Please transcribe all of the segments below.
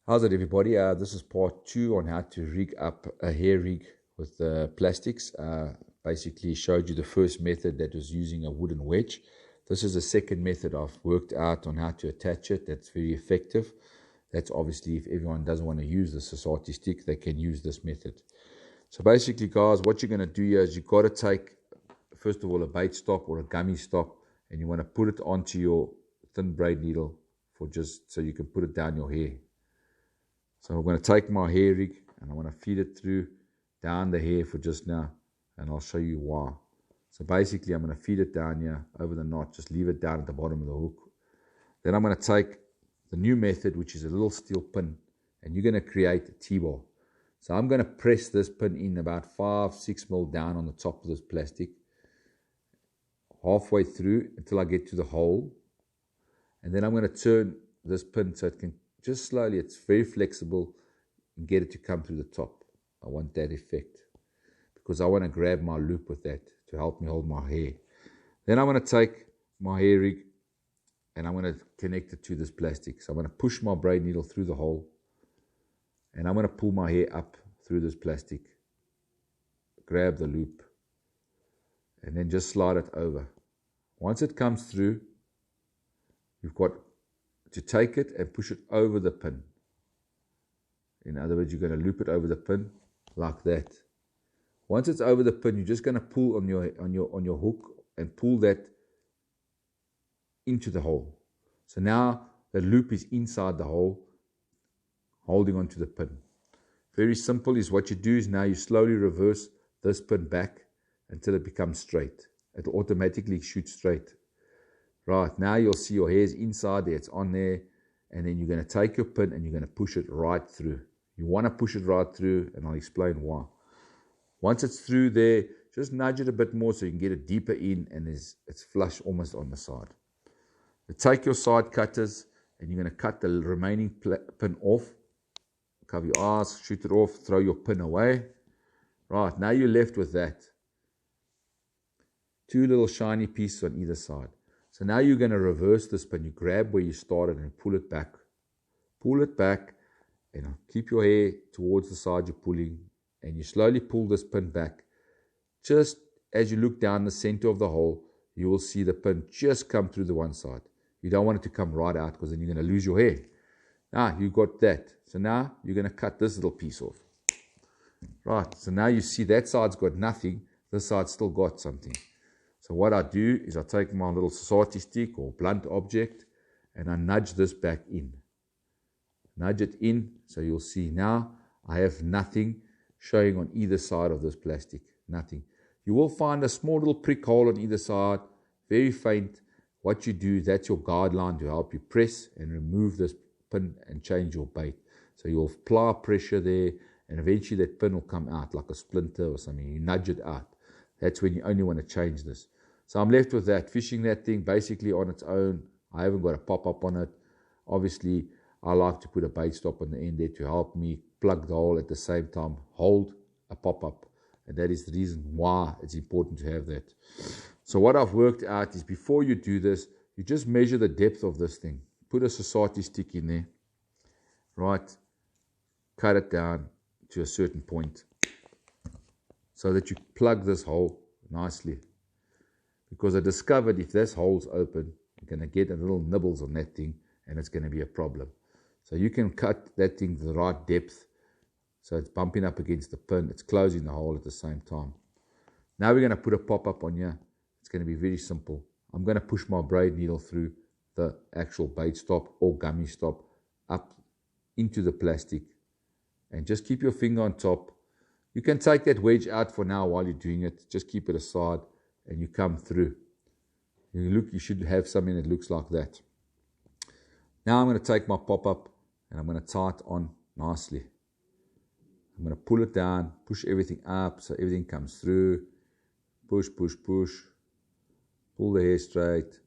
How's it, everybody? This is part 2 on how to rig up a hair rig with plastics. Basically showed you the first method that was using a wooden wedge. This is the second method I've worked out on how to attach it. That's very effective. That's obviously if everyone doesn't want to use the society stick, they can use this method. So basically, guys, what you're going to do here is you've got to take, first of all, a bait stop or a gummy stop, and you want to put it onto your thin braid needle for just so you can put it down your hair. So I'm going to take my hair rig and I want to feed it through down the hair for just now, and I'll show you why. So basically I'm going to feed it down here over the knot, just leave it down at the bottom of the hook. Then I'm going to take the new method, which is a little steel pin, and you're going to create a T-bar. So I'm going to press this pin in about 5-6 mil down on the top of this plastic, halfway through until I get to the hole. And then I'm going to turn this pin so it can just slowly, it's very flexible, and get it to come through the top. I want that effect because I want to grab my loop with that to help me hold my hair. Then I'm going to take my hair rig and I'm going to connect it to this plastic. So I'm going to push my braid needle through the hole and I'm going to pull my hair up through this plastic, grab the loop, and then just slide it over. Once it comes through, you've got to take it and push it over the pin. In other words, you're going to loop it over the pin like that. Once it's over the pin, you're just going to pull on your hook and pull that into the hole. So now the loop is inside the hole, holding onto the pin. Very simple. Is what you do is now you slowly reverse this pin back until it becomes straight. It'll automatically shoot straight. Right, now you'll see your hair's inside there, it's on there, and then you're going to take your pin and you're going to push it right through. You want to push it right through, and I'll explain why. Once it's through there, just nudge it a bit more so you can get it deeper in, and it's flush almost on the side. You take your side cutters, and you're going to cut the remaining pin off. Cover your eyes, shoot it off, throw your pin away. Right, now you're left with that. 2 little shiny pieces on either side. So now you're going to reverse this pin. You grab where you started and pull it back. Pull it back, and keep your hair towards the side you're pulling, and you slowly pull this pin back. Just as you look down the center of the hole, you will see the pin just come through the one side. You don't want it to come right out because then you're going to lose your hair. Now you've got that. So now you're going to cut this little piece off. Right, so now you see that side's got nothing. This side's still got something. So what I do is I take my little society stick or blunt object and I nudge this back in. Nudge it in, so you'll see now I have nothing showing on either side of this plastic. Nothing. You will find a small little prick hole on either side, very faint. What you do, that's your guideline to help you press and remove this pin and change your bait. So you'll apply pressure there and eventually that pin will come out like a splinter or something. You nudge it out. That's when you only want to change this. So I'm left with that, fishing that thing basically on its own. I haven't got a pop-up on it. Obviously, I like to put a bait stop on the end there to help me plug the hole at the same time, hold a pop-up. And that is the reason why it's important to have that. So what I've worked out is before you do this, you just measure the depth of this thing. Put a society stick in there, right? Cut it down to a certain point so that you plug this hole nicely. Because I discovered if this hole's open, you're going to get a little nibbles on that thing and it's going to be a problem. So you can cut that thing to the right depth so it's bumping up against the pin. It's closing the hole at the same time. Now we're going to put a pop-up on here. It's going to be very simple. I'm going to push my braid needle through the actual bait stop or gummy stop up into the plastic and just keep your finger on top. You can take that wedge out for now while you're doing it. Just keep it aside. And you come through. You should have something that looks like that. Now I'm going to take my pop-up and I'm going to tie it on nicely. I'm going to pull it down, push everything up so everything comes through. Push, push, push. Pull the hair straight.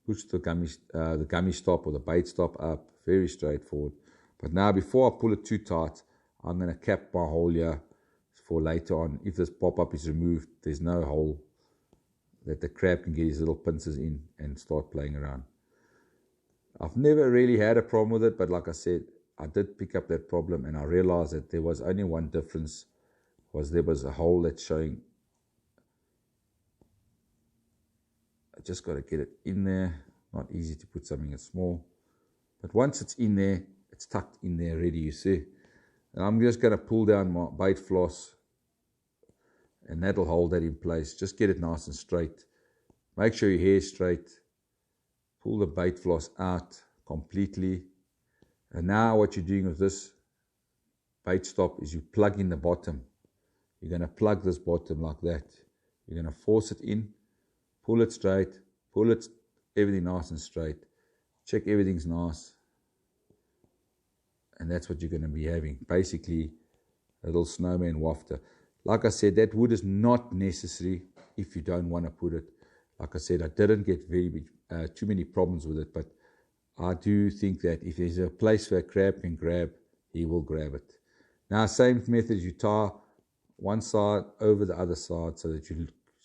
Push the gummy stop or the bait stop up. Very straightforward. But now before I pull it too tight, I'm going to cap my hole here for later on. If this pop-up is removed, there's no hole that the crab can get his little pincers in and start playing around. I've never really had a problem with it, but like I said, I did pick up that problem, and I realized that there was only one difference, was there was a hole that's showing. I just got to get it in there. Not easy to put something that's small, but once it's in there, it's tucked in there ready, you see. And I'm just going to pull down my bait floss, and that'll hold that in place. Just get it nice and straight. Make sure your hair is straight. Pull the bait floss out completely. And now what you're doing with this bait stop is you plug in the bottom. You're going to plug this bottom like that. You're going to force it in, pull it straight, pull it, everything nice and straight. Check everything's nice. And that's what you're going to be having. Basically, a little snowman wafter. Like I said, that wood is not necessary if you don't want to put it. Like I said, I didn't get too many problems with it, but I do think that if there's a place where a crab can grab, he will grab it. Now, same method, you tie one side over the other side so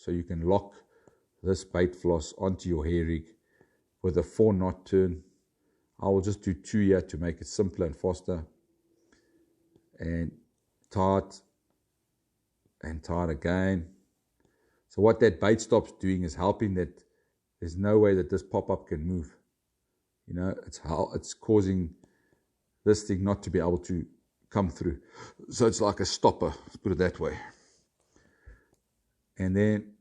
you can lock this bait floss onto your hair rig with a 4-knot turn. I will just do 2 here to make it simpler and faster. And tie it and tie it again. So what that bait stop's doing is helping that there's no way that this pop-up can move. You know, it's causing this thing not to be able to come through. So it's like a stopper, let's put it that way. And then,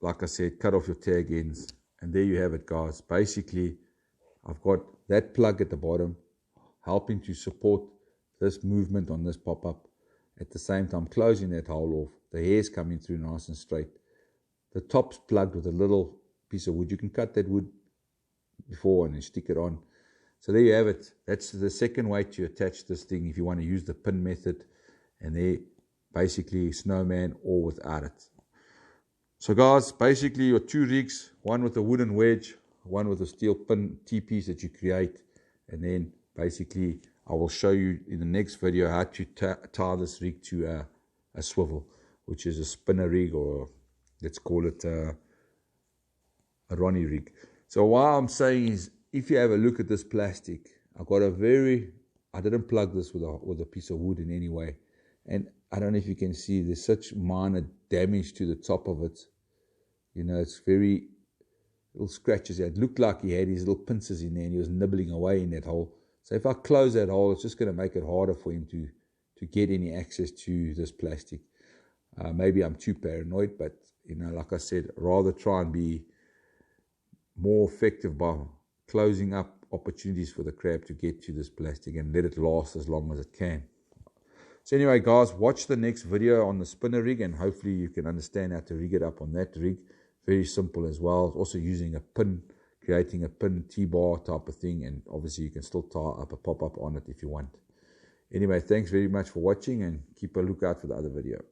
like I said, cut off your tag ends. And there you have it, guys. Basically, I've got that plug at the bottom helping to support this movement on this pop-up. At the same time, closing that hole off. The hair's coming through nice and straight. The top's plugged with a little piece of wood. You can cut that wood before and then stick it on. So there you have it. That's the second way to attach this thing if you want to use the pin method. And there, basically, snowman or without it. So guys, basically your 2 rigs, one with a wooden wedge, one with a steel pin T-piece that you create. And then basically I will show you in the next video how to tie this rig to a swivel, which is a spinner rig, or let's call it a Ronnie rig. So what I'm saying is, if you have a look at this plastic, I didn't plug this with a piece of wood in any way. And I don't know if you can see, there's such minor damage to the top of it. You know, it's very little scratches. It looked like he had his little pincers in there and he was nibbling away in that hole. So if I close that hole, it's just going to make it harder for him to get any access to this plastic. Maybe I'm too paranoid, but, you know, like I said, rather try and be more effective by closing up opportunities for the crab to get to this plastic and let it last as long as it can. So anyway, guys, watch the next video on the spinner rig, and hopefully you can understand how to rig it up on that rig. Very simple as well. Also using a pin, creating a pin T-bar type of thing, and obviously you can still tie up a pop-up on it if you want. Anyway, thanks very much for watching, and keep a lookout for the other video.